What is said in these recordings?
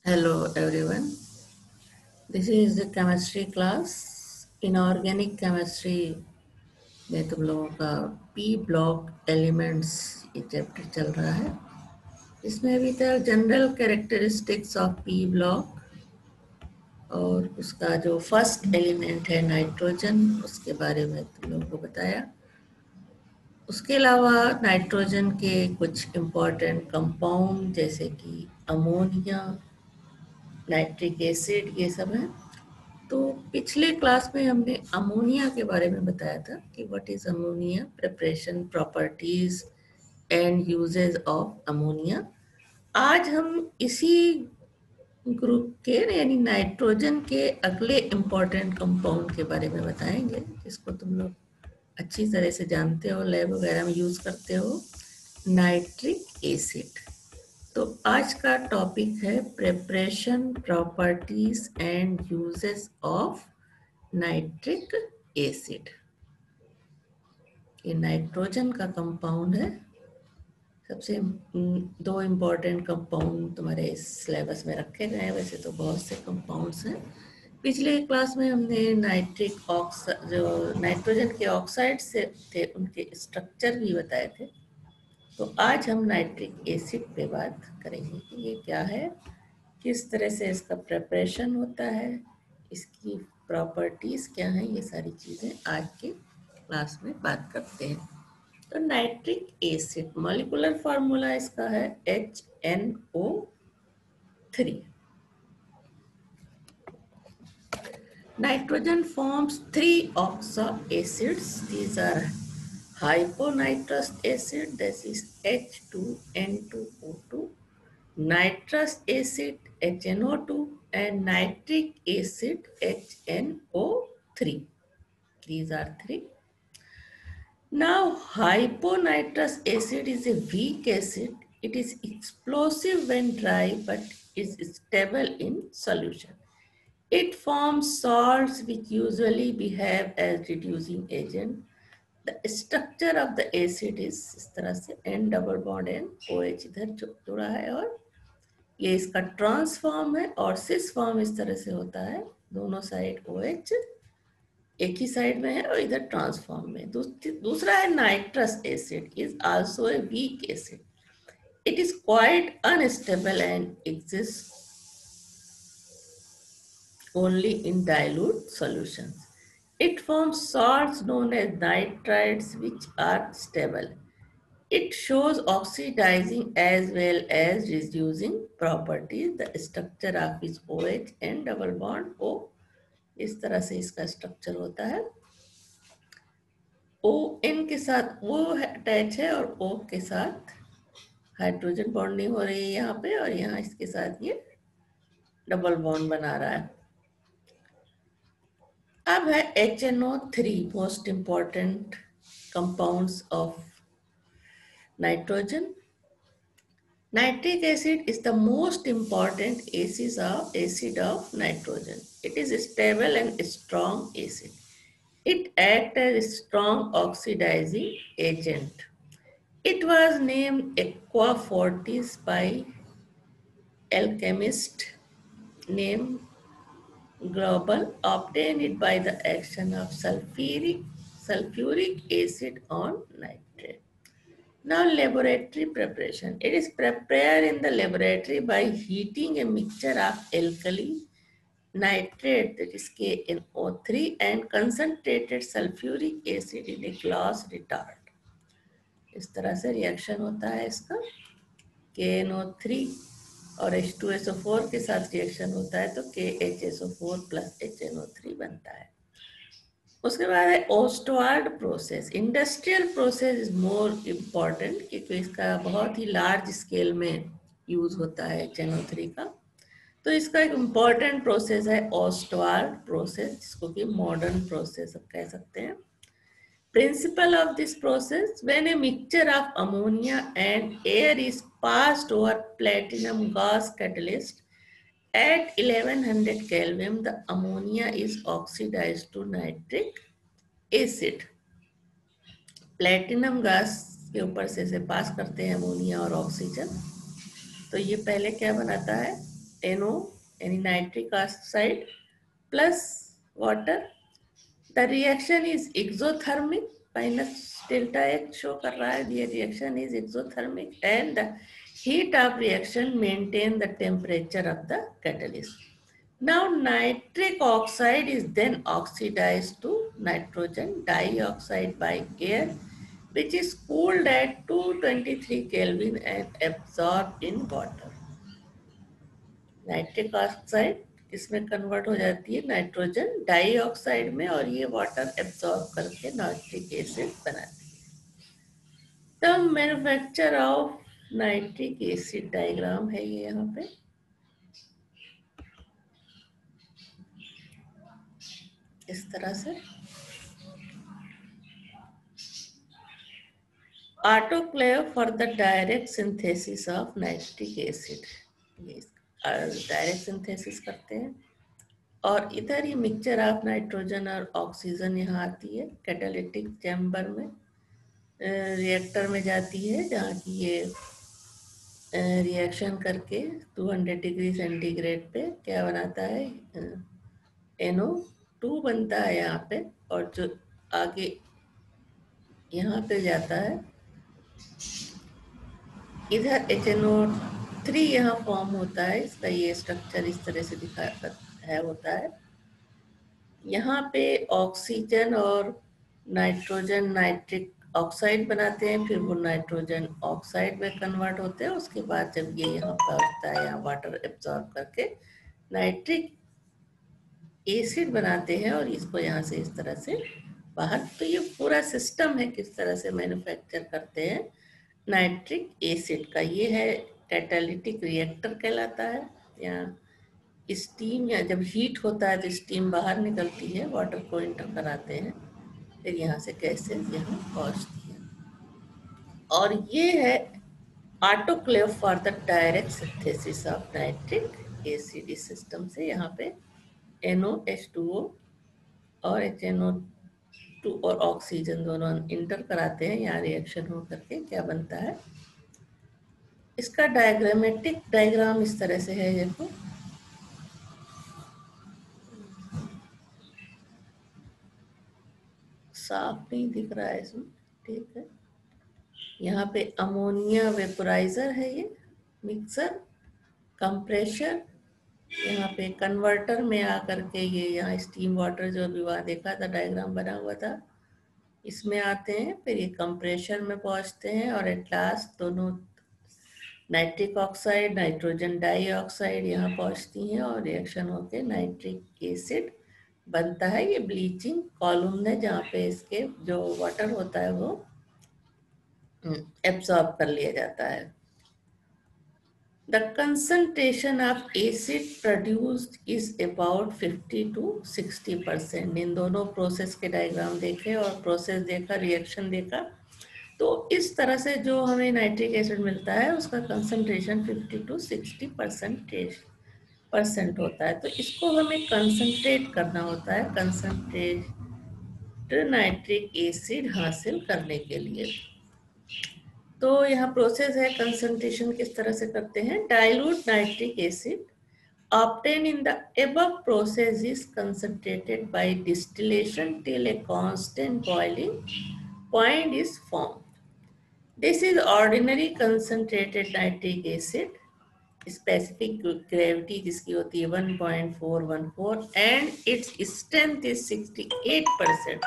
Hello everyone. This is the chemistry class. Inorganic chemistry में तुम लोगों का पी ब्लॉक एलिमेंट्स ये चैप्टर चल रहा है. इसमें अभी तक general characteristics of P block और उसका जो फर्स्ट एलिमेंट है नाइट्रोजन उसके बारे में तुम लोगों को बताया. उसके अलावा नाइट्रोजन के कुछ इम्पोर्टेंट कंपाउंड जैसे कि अमोनिया, नाइट्रिक एसिड ये सब है. तो पिछले क्लास में हमने अमोनिया के बारे में बताया था कि what is ammonia, preparation, properties and uses of ammonia. आज हम इसी ग्रुप के यानी नाइट्रोजन के अगले इम्पोर्टेंट कंपाउंड के बारे में बताएंगे जिसको तुम लोग अच्छी तरह से जानते हो, लैब वगैरह में यूज करते हो, नाइट्रिक एसिड. तो आज का टॉपिक है preparation, properties and uses of nitric acid. ये नाइट्रोजन का कंपाउंड है. सबसे दो इम्पोर्टेंट कंपाउंड तुम्हारे इस सिलेबस में रखे गए हैं. वैसे तो बहुत से कंपाउंड्स हैं. पिछले क्लास में हमने नाइट्रिक ऑक्साइड, जो नाइट्रोजन के ऑक्साइड से थे, उनके स्ट्रक्चर भी बताए थे. तो आज हम नाइट्रिक एसिड पे बात करेंगे कि ये क्या है, किस तरह से इसका प्रिपरेशन होता है, इसकी प्रॉपर्टीज क्या हैं, ये सारी चीज़ें आज के क्लास में बात करते हैं. तो नाइट्रिक एसिड मॉलिक्यूलर फार्मूला इसका है HNO3. Nitrogen forms three oxo acids. These are hyponitrous acid, that is H2N2O2, nitrous acid HNO2, and nitric acid HNO3. These are three. Now, hyponitrous acid is a weak acid. It is explosive when dry but is stable in solution. It forms salts which usually behave as reducing agent. The structure of the acid is इस तरह से N double bond N OH इधर जुड़ा है और ये इसका trans form है और सिस फॉर्म इस तरह से होता है. दोनों साइड OH एक ही साइड में है और इधर ट्रांसफॉर्म में. दूसरा है nitrous acid, is also a weak acid. It is quite unstable and exist only in dilute solutions. It forms salts known as nitrites which are stable. It shows oxidizing as well as reducing properties. The structure of its OH and double bond O. इस तरह से इसका structure होता है. ON के साथ O attach है और O के साथ हाइड्रोजन बॉन्डिंग हो रही है यहाँ पे और यहाँ इसके साथ ये डबल बॉन्ड बना रहा है. अब है HNO3, most important compounds of nitrogen. Nitric acid is the most important acid of nitrogen. It is a stable and strong acid. It acts as a strong oxidizing agent. It was named Aqua Fortis by alchemist named Global, obtained it by the action of sulfuric acid on nitrate. Now laboratory preparation. It is prepared in the laboratory by heating a mixture of alkali nitrate, that is KNO3, and concentrated sulfuric acid in a glass retard. इस तरह से reaction होता है इसका. KNO3 और H2SO4 के साथ reaction होता है तो KHSO4 प्लस HNO3 बनता है. उसके बाद है Ostwald process. Industrial process is more important क्योंकि इसका बहुत ही लार्ज स्केल में यूज होता है HNO3 का. तो इसका एक इम्पॉर्टेंट प्रोसेस है ओस्टवार्ड प्रोसेस, जिसको कि मॉडर्न प्रोसेस कह सकते हैं. Principle of this process: when a mixture of ammonia and air is passed over platinum gas catalyst at 1100 Kelvin, the ammonia is oxidized to nitric acid. Platinum gas के ऊपर से पास करते हैं अमोनिया और oxygen. तो ये पहले क्या बनाता है, NO, any nitric oxide plus water. The reaction is exothermic. Minus delta H show कर रहा है. The reaction is exothermic and the heat of reaction maintain the temperature of the catalyst. Now nitric oxide is then oxidized to nitrogen dioxide by air, which is cooled at 223 Kelvin and absorbed in water. Nitric oxide इसमें convert हो जाती है nitrogen dioxide में और ये water absorb करके nitric acid बनाती है। The manufacture of nitric acid diagram है ये यहाँ पे। इस तरह से autoclave for the direct synthesis of nitric acid, direct synthesis करते हैं। और इधर ये मिक्सचर ऑफ नाइट्रोजन और ऑक्सीजन यहाँ आती है कैटालिटिक चैम्बर में, रिएक्टर में जाती है, जहाँ की ये रिएक्शन करके 200 डिग्री सेंटीग्रेड पे क्या बनाता है, NO2 बनता है यहाँ पे। और जो आगे यहाँ पे जाता है, इधर HNO3 यहाँ फॉर्म होता है। इसका ये स्ट्रक्चर इस तरह से दिखा है, होता है। यहाँ पे ऑक्सीजन और नाइट्रोजन नाइट्रिक ऑक्साइड बनाते हैं, फिर वो नाइट्रोजन ऑक्साइड में कन्वर्ट होते हैं। उसके बाद जब ये यहाँ पर होता है, यहाँ वाटर एब्जॉर्ब करके नाइट्रिक एसिड बनाते हैं और इसको यहाँ से इस तरह से बाहर। तो ये पूरा सिस्टम है किस तरह से मैन्युफैक्चर करते हैं नाइट्रिक एसिड का। ये है कैटालिटिक रिएक्टर कहलाता है। यहाँ स्टीम या जब हीट होता है तो स्टीम बाहर निकलती है, वाटर को इंटर कराते हैं, फिर यहाँ से गैसेस यहाँ पहुँचती है। और ये है autoclave for the direct synthesis of nitric acid. इस सिस्टम से यहाँ पे NOH2O और HNO2 और ऑक्सीजन दोनों इंटर कराते हैं। यहाँ रिएक्शन हो करके क्या बनता है, इसका डायग्रामेटिक डायग्राम इस तरह से है। देखो साफ नहीं दिख रहा है इसमें, ठीक है। यहाँ पे अमोनिया वेपोराइजर है, ये मिक्सर, कंप्रेशर, यहाँ पे कन्वर्टर में आकर के ये यहाँ स्टीम वाटर जो अभी वहाँ देखा था डायग्राम बना हुआ था, इसमें आते हैं, फिर ये कंप्रेशर में पहुँचते हैं और एट लास्ट दोनों नाइट्रिक ऑक्साइड नाइट्रोजन डाइऑक्साइड यहाँ पहुँचती हैं और रिएक्शन होके नाइट्रिक एसिड बनता है। ये ब्लीचिंग कॉलम है जहाँ पे इसके जो वाटर होता है वो एब्सॉर्ब कर लिया जाता है। The concentration of acid produced is about 50 to 60%। इन दोनों प्रोसेस के डायग्राम देखे और प्रोसेस देखा, रिएक्शन देखा, तो इस तरह से जो हमें नाइट्रिक एसिड मिलता है उसका कंसंट्रेशन 50 to 60% होता है। तो इसको हमें कंसंट्रेट करना होता है, कंसंट्रेट नाइट्रिक एसिड हासिल करने के लिए। तो यहाँ प्रोसेस है, कंसंट्रेशन किस तरह से करते हैं। Dilute nitric acid obtained in the above process is concentrated by distillation till a constant boiling point is formed. This is ordinary concentrated nitric acid, specific gravity जिसकी होती है 1.414 and its strength is 68%.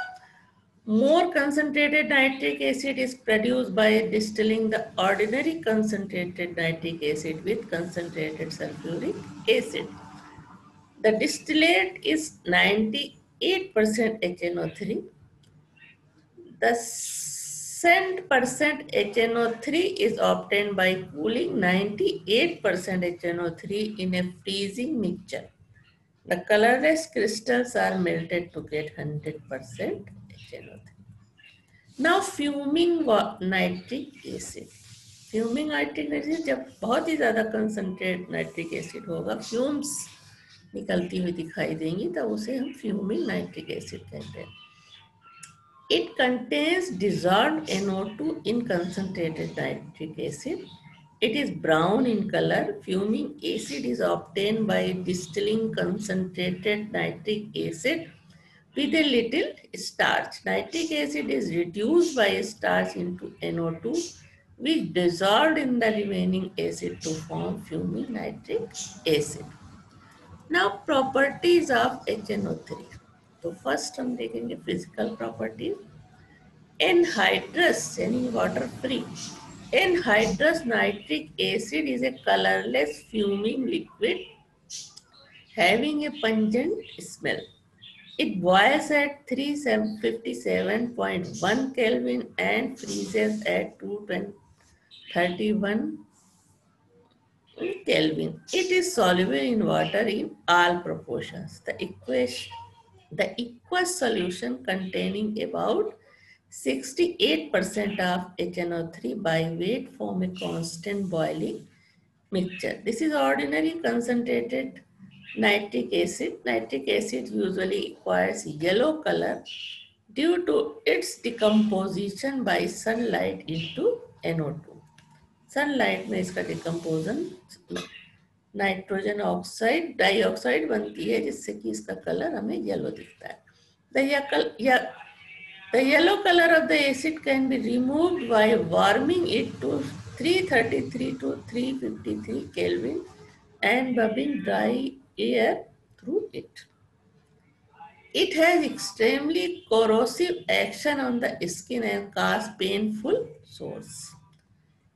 More concentrated nitric acid is produced by distilling the ordinary concentrated nitric acid with concentrated sulfuric acid. The distillate is 98% HNO3. The cent percent HNO3 is obtained by cooling 98% HNO3 in a freezing mixture. The colorless crystals are melted to get 100% HNO3. Now fuming nitric acid. Fuming nitric acid जब बहुत ही ज़्यादा concentrate nitric acid होगा, fumes निकलती हुई दिखाई देंगी, तब उसे हम फ्यूमिंग नाइट्रिक एसिड कहते हैं। It contains dissolved NO2 in concentrated nitric acid It is brown in color. Fuming acid is obtained by distilling concentrated nitric acid with a little starch. Nitric acid is reduced by starch into NO2, which dissolved in the remaining acid to form fuming nitric acid. Now, properties of HNO3. तो first हम देखेंगे physical properties. Anhydrous, यानी water free. Anhydrous nitric acid is a colorless fuming liquid having a pungent smell. It boils at 357.1 Kelvin and freezes at 231 Kelvin. It is soluble in water in all proportions. The aqueous solution containing about 68% of HNO3 by weight form a constant boiling mixture. This is ordinary concentrated nitric acid. Nitric acid usually acquires yellow color due to its decomposition by sunlight into NO2. Sunlight में इसका डिकम्पोजन nitrogen oxide dioxide बनती है, जिससे कि इसका colour हमें yellow दिखता है. The yellow color of the acid can be removed by warming it to 333 to 353 Kelvin and rubbing dry air through it. It has extremely corrosive action on the skin and cause painful sores.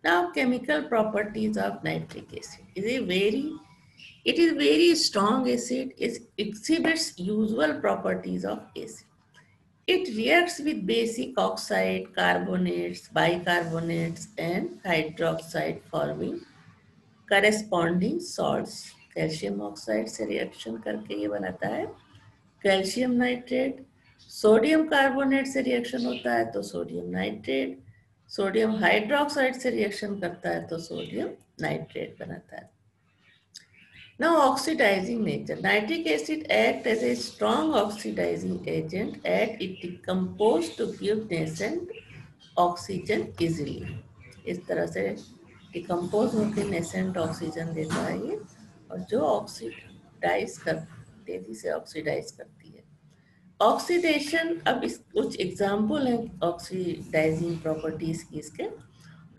Now, chemical properties of nitric acid it is very strong acid. It exhibits usual properties of acid. It reacts with basic oxide, carbonates, bicarbonates, and hydroxide forming corresponding salts. Calcium oxide से reaction करके ये बनाता है calcium nitrate. Sodium carbonate से reaction होता है तो sodium nitrate. Sodium hydroxide से रिएक्शन करता है तो सोडियम नाइट्रेट बनाता है. Now, oxidizing nature. Nitric acid acts as a strong oxidizing agent and it decomposes to give nascent oxygen easily. इस तरह से डिकम्पोज होकर नेसेंट ऑक्सीजन देता है ये, और जो ऑक्सीडाइज कर तेजी से ऑक्सीडाइज करती है. ऑक्सीडेशन, अब इस कुछ एग्जाम्पल हैं ऑक्सीडाइजिंग प्रॉपर्टीज की इसके.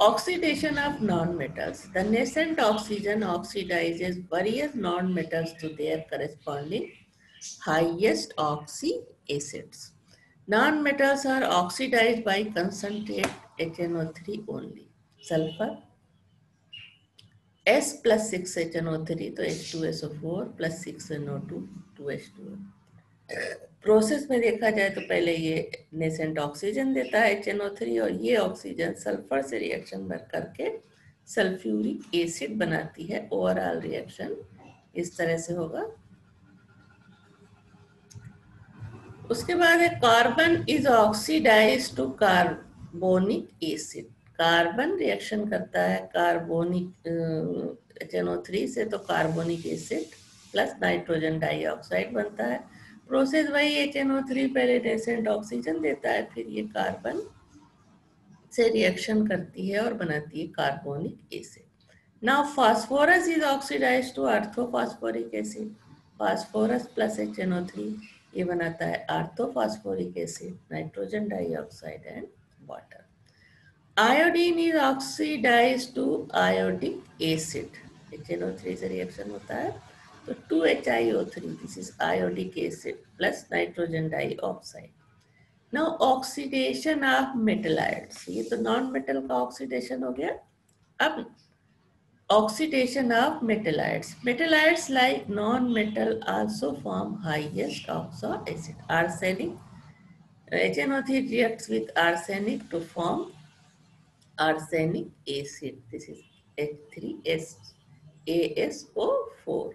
Oxidation of non-metals. The nascent oxygen oxidizes various non-metals to their corresponding highest oxy acids. Non-metals are oxidized by concentrate HNO3 only. Sulfur S plus 6 HNO3 तो H2SO4 plus 6 NO2 2H2O. Process में देखा जाए तो पहले ये nascent oxygen देता है HNO3 और ये ऑक्सीजन सल्फर से रिएक्शन करके सल्फ्यूरिक एसिड बनाती है. ओवरऑल रिएक्शन इस तरह से होगा. उसके बाद है carbon is oxidise to carbonic acid. Carbon reaction करता है कार्बोनिक HNO3 से तो carbonic acid plus nitrogen dioxide बनता है. प्रोसेस वही HNO3 पहले नेसेंट ऑक्सीजन देता है, फिर ये कार्बन से रिएक्शन करती है और बनाती है carbonic acid. Now phosphorus is oxidise to orthophosphoric acid. Phosphorus plus HNO3 ये बनाता है orthophosphoric acid, nitrogen dioxide and water. Iodine is oxidise to iodic acid. HNO3 से रिएक्शन होता है तो 2HiO3, this is iodic acid plus nitrogen dioxide. Now oxidation of metallites. ये तो non metal का ऑक्सीडेशन हो गया. अब oxidation of metallites. Metallites like non-metal also form highest oxo acid. Arsenic. HNO3 reacts with arsenic to form arsenic acid. This is H3ASO4.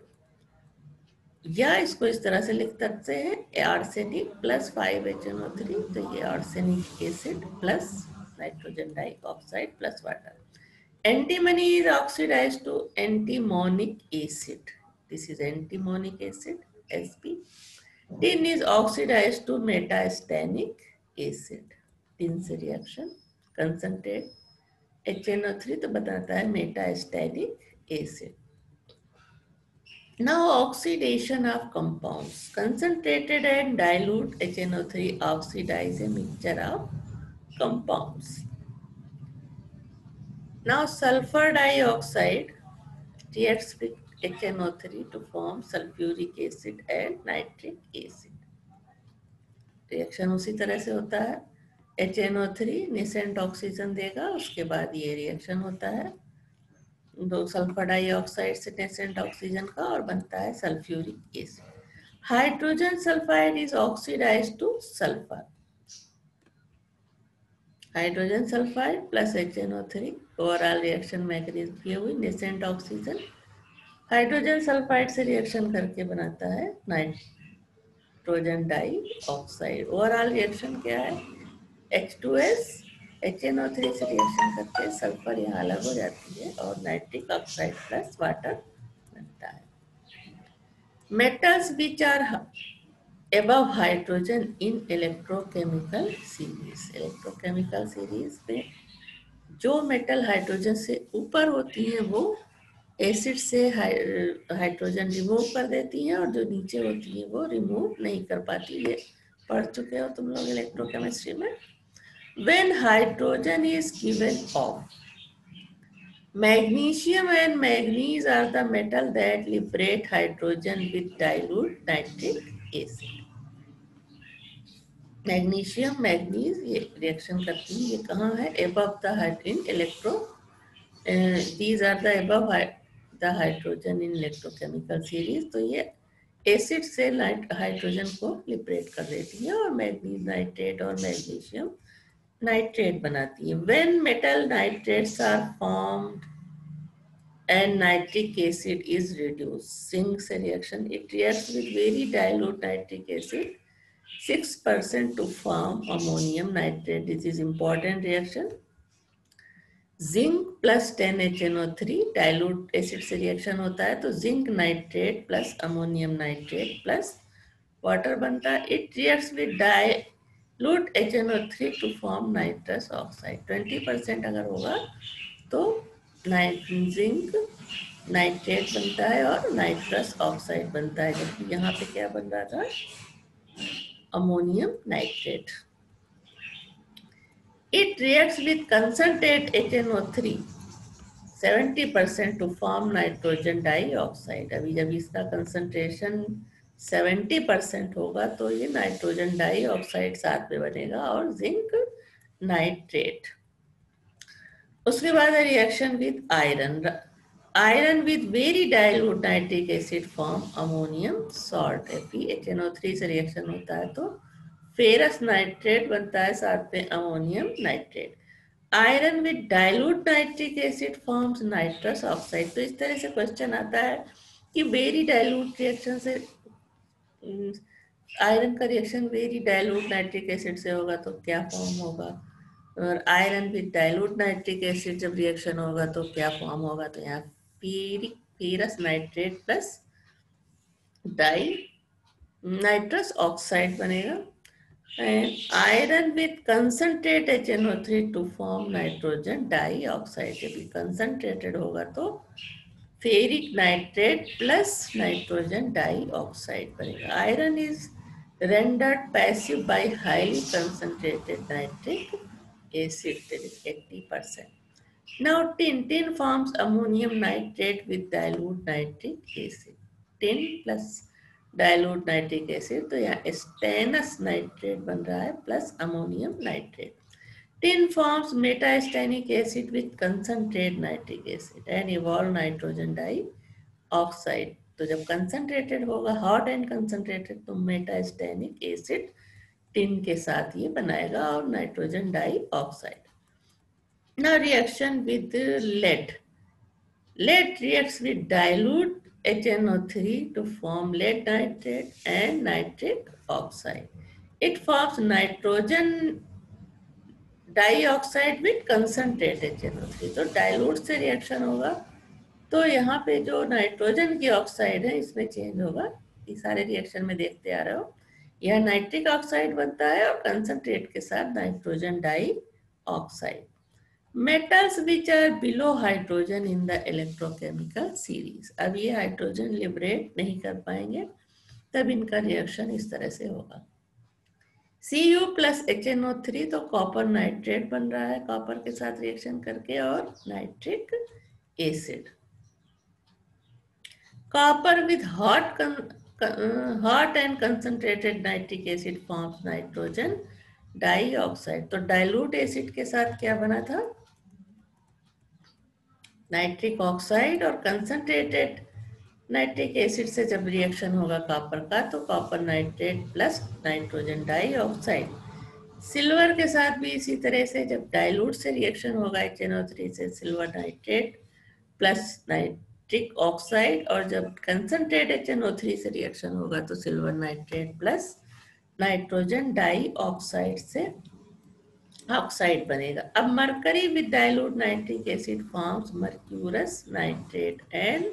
या इसको इस तरह से लिख सकते हैं आर्सेनिक प्लस 5HNO3, तो ये arsenic acid plus nitrogen dioxide plus water. Antimony is oxidise to antimonic acid. This is antimonic acid Sp. Tin is oxidise to metastannic acid. Tin से रिएक्शन कंसंट्रेट HNO3 तो बताता है metastatic acid. Now oxidation of compounds. Concentrated and dilute HNO3 oxidize a mixture of compounds. Now sulfur dioxide reacts with HNO3 to form sulfuric acid and nitric acid. Reaction उसी तरह से होता है. HNO3 nascent oxygen देगा, उसके बाद ये reaction होता है दो सल्फर डाइऑक्साइड से नेसेंट ऑक्सीजन का और बनता है sulphuric acid. Hydrogen sulphide is oxidised to sulphur. Hydrogen sulphide plus HNO3 overall reaction mechanism किए हुए नेसेंट ऑक्सीजन हाइड्रोजन सल्फाइड से रिएक्शन करके बनाता है नाइट्रोजन डाइऑक्साइड. ओवरऑल रिएक्शन क्या है? H2S HNO3 से रिएक्शन करके सल्फर यहाँ अलग हो जाती है और नाइट्रिक ऑक्साइड प्लस वाटर बनता है. Metals which are above hydrogen in electrochemical series. Electrochemical series में जो मेटल हाइड्रोजन से ऊपर होती हैं वो एसिड से हाइड्रोजन रिमूव कर देती हैं और जो नीचे होती हैं वो रिमूव नहीं कर पाती. ये पढ़ चुके हो तुम लोग इलेक्ट्रोकेमिस्ट्री में. When hydrogen is given off, magnesium and manganese are the metal that liberate hydrogen with dilute nitric acid. Magnesium manganese ये रिएक्शन करती है. ये कहाँ है? above the hydrogen electro. These are the above the hydrogen in electrochemical series. तो ये acid से hydrogen को लिबरेट कर देती है और मैग्नीज नाइट्रेट और मैग्नीशियम नाइट्रेट बनाती है. When metal nitrates are formed and nitric acid is reduced, zinc से reaction, it reacts with very dilute nitric acid 6% to form ammonium nitrate. This is important reaction. Zinc plus 10HNO3 dilute acid से reaction होता है तो zinc nitrate plus ammonium nitrate plus water बनता है. It reacts with dilute HNO3 to form nitrous oxide. 20% अगर होगा तो zinc nitrate बनता है और नाइट्रस ऑक्साइड बनता है. जबकि यहाँ पे क्या बन रहा था? Ammonium nitrate. It reacts with concentrate HNO3 70% to form nitrogen dioxide. अभी जब इसका कंसंट्रेशन 70% होगा तो ये नाइट्रोजन डाइऑक्साइड साथ में बनेगा और जिंक नाइट्रेट. उसके बाद reaction with iron. Iron with very dilute nitric acid form ammonium salt. HNO3 से रिएक्शन होता है तो फेरस नाइट्रेट बनता है, साथ में ammonium nitrate. Iron with dilute nitric acid forms nitrous oxide. तो इस तरह से क्वेश्चन आता है कि वेरी डाइल्यूट रिएक्शन से आयरन का reaction very dilute nitric acid से होगा तो क्या फॉर्म होगा, और iron with dilute nitric acid जब रिएक्शन होगा तो क्या फॉर्म होगा. तो यहाँ ferrous nitrate plus di nitrous oxide बनेगा. And iron with concentrate HNO3 to form nitrogen dioxide. जब कंसंट्रेटेड होगा तो ferric nitrate plus nitrogen dioxide बनेगा. Iron is rendered passive by highly concentrated nitric acid, that is 80%. Now tin forms ammonium nitrate with dilute nitric acid. Tin plus dilute nitric acid, तो यहाँ stannous nitrate बन रहा है plus ammonium nitrate. Tin forms metastanic acid with concentrated nitric acid and evolve nitrogen dioxide. तो जब concentrated होगा hot and concentrated तो मेटास्टेनिक acid tin के साथ ये बनाएगा और nitrogen dioxide. Now reaction with lead. Lead reacts with dilute HNO3 to form lead nitrate and nitric oxide. It forms nitrogen dioxide with concentrate HNO3. तो dilute से reaction होगा तो यहाँ पे जो नाइट्रोजन की ऑक्साइड है इसमें चेंज होगा. ये सारे रिएक्शन में देखते आ रहे हो. यह नाइट्रिक ऑक्साइड बनता है और कंसंट्रेट के साथ nitrogen dioxide. Metals which are below hydrogen in the electrochemical series, अब ये हाइड्रोजन लिबरेट नहीं कर पाएंगे, तब इनका रिएक्शन इस तरह से होगा। Cu प्लस HNO3, तो कॉपर नाइट्रेट बन रहा है कॉपर के साथ रिएक्शन करके, और nitric acid. Copper with hot and concentrated nitric acid forms nitrogen dioxide. तो डाइल्यूट एसिड के साथ क्या बना था? नाइट्रिक ऑक्साइड, और कंसंट्रेटेड नाइट्रिक एसिड से जब रिएक्शन होगा कॉपर का, तो copper nitrate plus nitrogen dioxide. Silver के साथ भी इसी तरह से जब डाइल्यूट से रिएक्शन होगा HNO3 से silver nitrate plus nitric oxide, और जब कंसंट्रेट HNO3 से रिएक्शन होगा तो silver nitrate plus nitrogen dioxide से ऑक्साइड बनेगा। अब mercury with dilute nitric acid forms mercurous nitrate and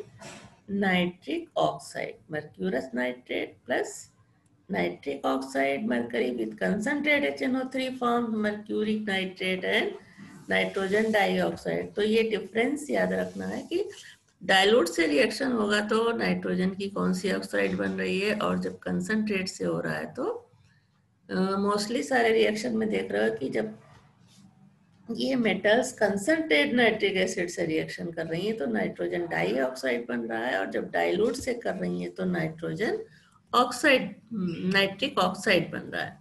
nitric oxide. Mercurous nitrate plus nitric oxide, mercury with concentrate HNO3 forms mercuric nitrate and nitrogen dioxide. तो ये difference याद रखना है कि dilute से रिएक्शन होगा तो नाइट्रोजन की कौन सी ऑक्साइड बन रही है, और जब कंसंट्रेट से हो रहा है तो मोस्टली सारे रिएक्शन में देख रहे हो कि जब ये मेटल्स कंसंट्रेट नाइट्रिक एसिड से रिएक्शन कर रही हैं तो नाइट्रोजन डाइऑक्साइड बन रहा है, और जब डाइल्यूट से कर रही हैं तो नाइट्रोजन ऑक्साइड नाइट्रिक ऑक्साइड बन रहा है।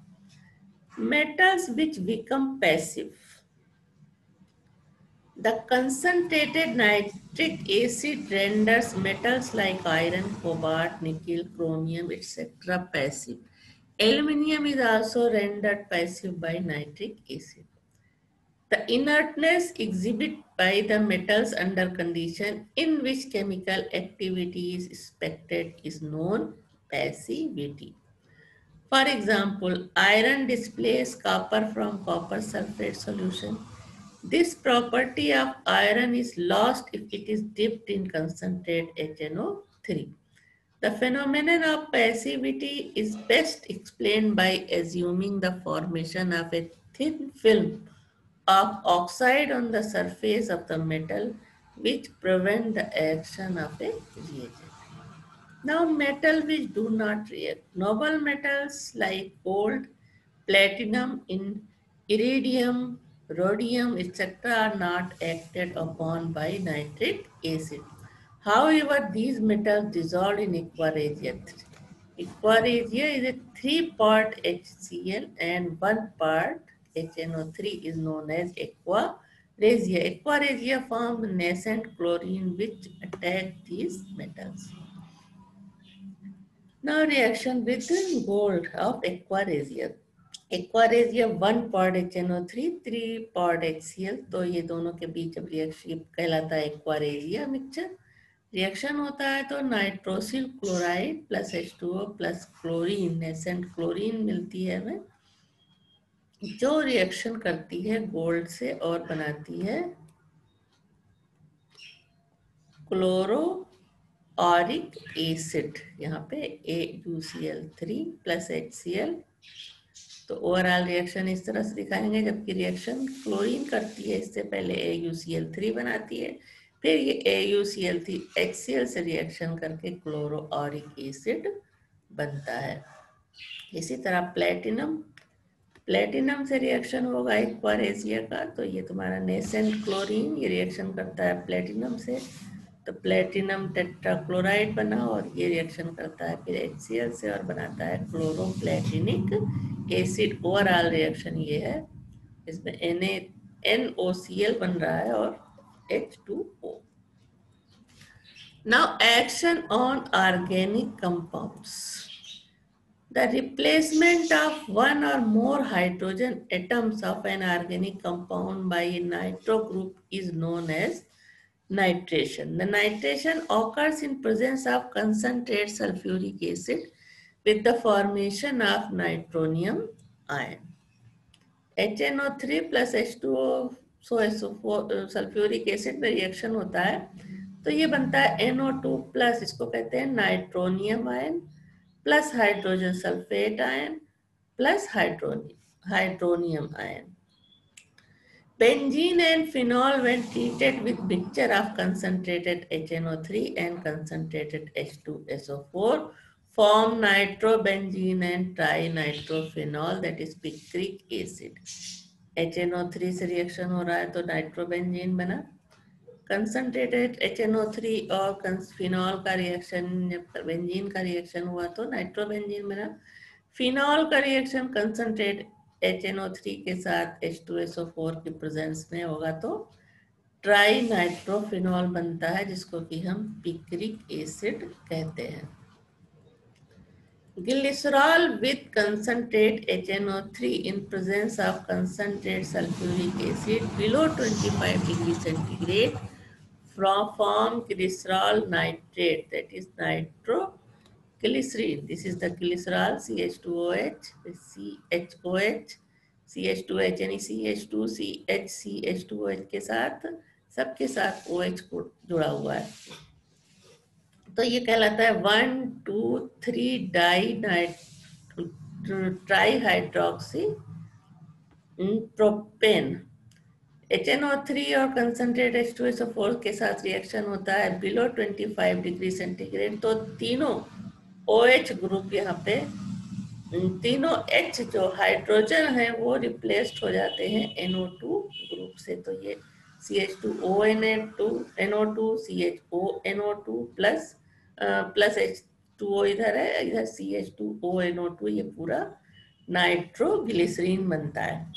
Metals which become passive, the concentrated nitric acid renders metals like iron, cobalt, nickel, chromium, etc. passive. Aluminium is also rendered passive by nitric acid. The inertness exhibited by the metals under condition in which chemical activity is expected is known passivity. For example, iron displaces copper from copper sulfate solution. This property of iron is lost if it is dipped in concentrate HNO3. The phenomenon of passivity is best explained by assuming the formation of a thin film of oxide on the surface of the metal which prevent the action of a reagent. Now, metal which do not react. Noble metals like gold, platinum, iridium, rhodium, etc. are not acted upon by nitric acid. However, these metals dissolve in aqua regia. Aqua regia is a 3-part HCl and 1 part HNO3 is known as aqua regia. Aqua regia forms nascent chlorine which attack these metals. Now reaction with gold of aqua regia. Aqua regia 1 part HNO3, 3 part HCl, तो ये दोनों के बीच जब reaction कहलाता है aqua regia mixture. Reaction होता है तो nitrosyl chloride plus H2O plus chlorine, nascent chlorine मिलती है हमें, जो रिएक्शन करती है गोल्ड से और बनाती है क्लोरो ऑरिक एसिड। यहाँ पे AuCl3 प्लस HCl। तो ओवरऑल रिएक्शन इस तरह से दिखाएंगे, जबकि रिएक्शन क्लोरीन करती है इससे पहले AuCl3 बनाती है, फिर ये AuCl3 HCl से रिएक्शन करके क्लोरो ऑरिक एसिड बनता है। इसी तरह प्लेटिनम से रिएक्शन होगा एक्वा रेजिया का, तो ये तुम्हारा नेसेंट क्लोरीन ये रिएक्शन करता है प्लेटिनम से, तो प्लेटिनम टेट्राक्लोराइड बना, और ये रिएक्शन करता है फिर HCl से और बनाता है क्लोरोप्लेटिनिक एसिड। ओवरऑल रिएक्शन ये है, इसमें NaNOCl बन रहा है और H2O। Now action on organic compounds. The replacement of one or more hydrogen atoms of an organic compound by a nitro group is known as nitration. The nitration occurs in presence of concentrated sulfuric acid with the formation of nitronium ion. HNO3 plus H2O sulphuric acid में reaction होता है तो ये बनता है NO2 plus, इसको कहते हैं nitronium ion, plus hydrogen sulphate ion plus hydronium ion. Benzene and phenol, when treated with mixture of concentrated HNO3 and concentrated H2SO4, form nitrobenzene and trinitrophenol, that is picric acid. HNO3 से reaction हो रहा है तो nitrobenzene बना, concentrated HNO3 और phenol का reaction, benzene का reaction हुआ तो नाइट्रोबेंजीन बना। फिनॉल का रिएक्शन कंसनट्रेट HNO3 के साथ H2SO4 की प्रेजेंस में होगा तो ट्राई नाइट्रोफिनॉल बनता है, जिसको कि हम पिक्रिक एसिड कहते हैं। Glycerol with concentrate HNO3 in presence of concentrate sulfuric acid below 25 degrees centigrade form glycerol nitrate, that is nitroglycerin. This is the glycerol CH2OH, CHOH, CH2H यानी CH2 CH CH2OH के साथ सबके साथ OH को जुड़ा हुआ है, तो ये कहलाता है 1,2,3 di tri hydroxy propane. HNO3 और कंसनट्रेट H2SO4 के साथ रिएक्शन होता है बिलो 25 डिग्री सेंटीग्रेड, तो तीनों OH ग्रुप यहाँ पे, तीनों H जो हाइड्रोजन है वो रिप्लेस्ड हो जाते हैं NO2 ग्रुप से, तो ये CH2ONA2 NO2 CHONO2 plus H2O इधर है, इधर CH2ONO2, ये पूरा नाइट्रोग्लिसरीन बनता है।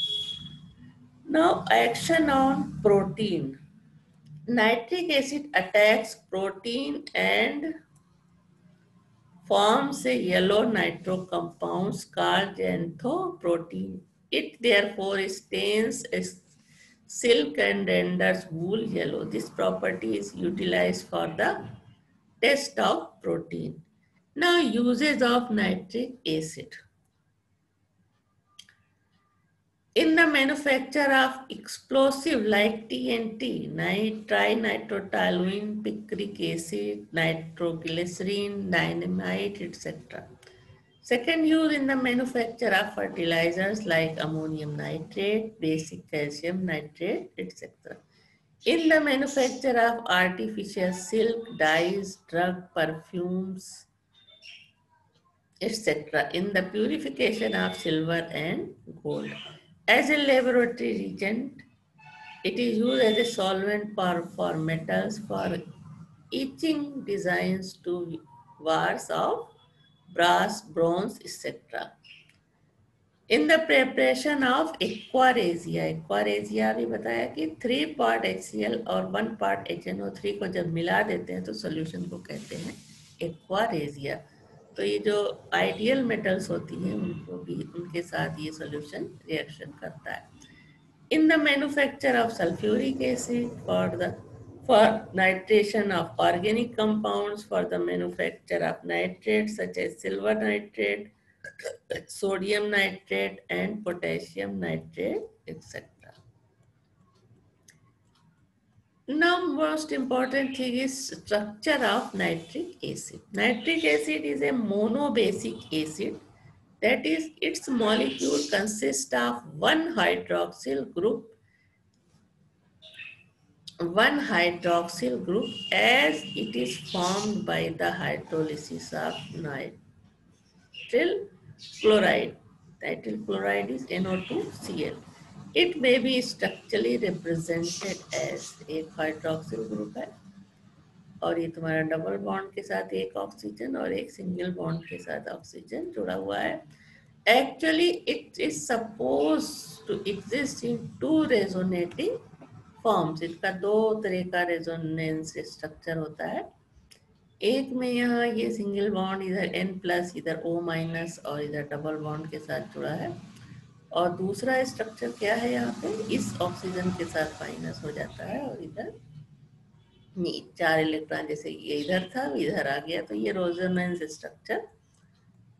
Now action on protein. Nitric acid attacks protein and forms a yellow nitro compounds called xanthoprotein. It therefore stains silk and renders wool yellow. This property is utilized for the test of protein. Now uses of nitric acid. In the manufacture of explosive like TNT, trinitrotoluene, picric acid, nitroglycerin, dynamite, etc. Second use in the manufacture of fertilizers like ammonium nitrate, basic calcium nitrate, etc. In the manufacture of artificial silk, dyes, drug, perfumes, etc. In the purification of silver and gold. As a laboratory reagent, it is used as a solvent for metals for etching designs to wars of brass, bronze, etc. In the preparation of aqua regia भी बताया कि 3 part HCl और 1 part HNO3 को जब मिला देते हैं तो सॉल्यूशन को कहते हैं एक्वारेजिया। तो ये जो आइडियल मेटल्स होती हैं उनको भी, उनके साथ ये सॉल्यूशन रिएक्शन करता है। In the manufacture of sulfuric acid for nitration of organic compounds, for the manufacture of nitrates such as silver nitrate, sodium nitrate and potassium nitrate, etc. Now most important thing is structure of nitric acid. Nitric acid is a monobasic acid, that is its molecule consists of one hydroxyl group as it is formed by the hydrolysis of nitrile chloride. Nitrile chloride is NO2Cl. It may be structurally represented as एक hydroxyl group है और ये तुम्हारा double bond के साथ एक oxygen और एक सिंगल बॉन्ड के साथ ऑक्सीजन जुड़ा हुआ है। Actually, it is supposed to exist in 2 resonating forms. इसका 2 तरह का रेजोनेंस स्ट्रक्चर होता है। एक में यहाँ ये सिंगल बॉन्ड इधर N+, इधर O- और इधर डबल बॉन्ड के साथ जुड़ा है, और दूसरा स्ट्रक्चर क्या है यहाँ पे, इस ऑक्सीजन के साथ माइनस हो जाता है और इधर 4 इलेक्ट्रॉन, जैसे ये इधर था इधर आ गया, तो ये रेजोनेंस स्ट्रक्चर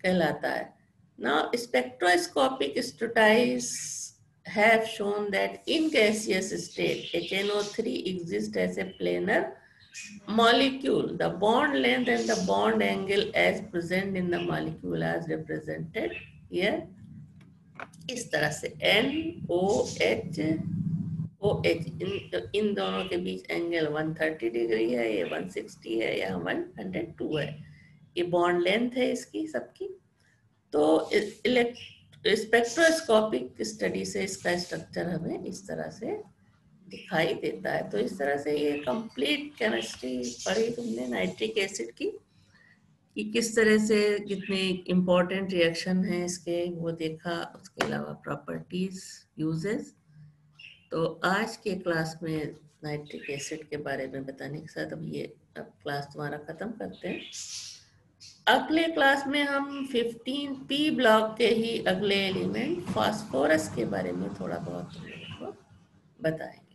कहलाता है। Now spectroscopic studies have shown that in gaseous state HNO3 exists as a planar molecule. The bond length and the bond angle as present in the molecule as represented here इस तरह से NOH O H, इन दोनों के बीच angle 130 degree है, ये 160 है या 102 है, ये बॉन्ड लेंथ है इसकी सबकी। तो स्पेक्ट्रोस्कोपिक स्टडी से इसका स्ट्रक्चर हमें इस तरह से दिखाई देता है। तो इस तरह से ये कंप्लीट केमिस्ट्री पढ़ी तुमने नाइट्रिक एसिड की, कि किस तरह से कितने इम्पोर्टेंट रिएक्शन हैं इसके वो देखा, उसके अलावा प्रॉपर्टीज, यूजेस। तो आज के क्लास में नाइट्रिक एसिड के बारे में बताने के साथ अब क्लास तुम्हारा ख़त्म करते हैं। अगले क्लास में हम 15P ब्लॉक के ही अगले एलिमेंट फास्फोरस के बारे में थोड़ा बहुत तुम लोगों को बताएंगे।